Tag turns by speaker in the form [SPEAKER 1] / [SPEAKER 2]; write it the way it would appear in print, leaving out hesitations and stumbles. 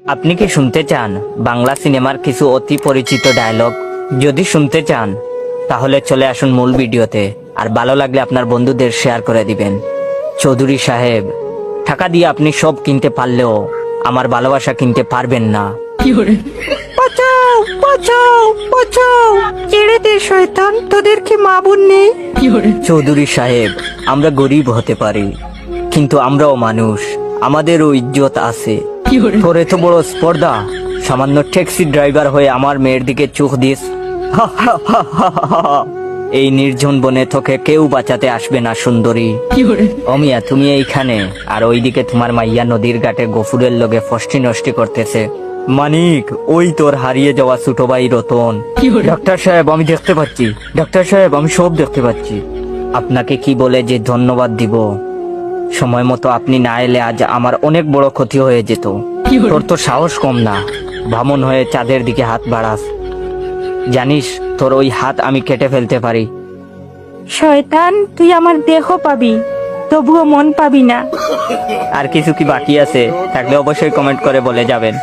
[SPEAKER 1] আপনি কি শুনতে চান বাংলা সিনেমার কিছু অতি পরিচিত ডায়লগ? যদি শুনতে চান তাহলে চলে আসুন মূল ভিডিওতে, আর ভালো লাগলে আপনার বন্ধুদের শেয়ার করে দিবেন। চৌধুরী সাহেব, টাকা দিয়ে আপনি সব কিনতে পারলেও আমার ভালোবাসা কিনতে পারবেন না।
[SPEAKER 2] বাঁচাও বাঁচাও বাঁচাও, ছেড়ে দে শয়তান, তোদের কি মা বোন নেই?
[SPEAKER 1] চৌধুরী সাহেব, আমরা গরিব হতে পারি, কিন্তু আমরাও মানুষ, আমাদেরও ইজ্জত আছে। তোর এত বড় স্পর্ধা, সামান্য ট্যাক্সি ড্রাইভার হয়ে আমার মেয়ের দিকে চোখ দিস। এই নির্জন বনে তোকে কেউ বাঁচাতে আসবে না সুন্দরী। অমিয়া, তুমি এইখানে, আর ওইদিকে তোমার মাইয়া নদীর ঘাটে গফুরের লগে ফষ্টি নষ্টি করতেছে। মানিক, ওই তোর হারিয়ে যাওয়া ছোট ভাই রতন। ডাক্তার সাহেব, আমি দেখতে পাচ্ছি। ডাক্তার সাহেব, আমি সব দেখতে পাচ্ছি। আপনাকে কি বলে যে ধন্যবাদ দিব? সময় মতো আপনি না এলে আজ আমার অনেক বড় ক্ষতি হয়ে যেত। তোর তো সাহস কম না, বামন হয়ে চাঁদের দিকে হাত বাড়াস। জানিস তোর ওই হাত আমি কেটে ফেলতে পারি।
[SPEAKER 2] শয়তান, তুই আমার দেহ পাবি, তবুও মন পাবি না।
[SPEAKER 1] আর কিছু কি বাকি আছে? থাকলে অবশ্যই কমেন্ট করে বলে যাবেন।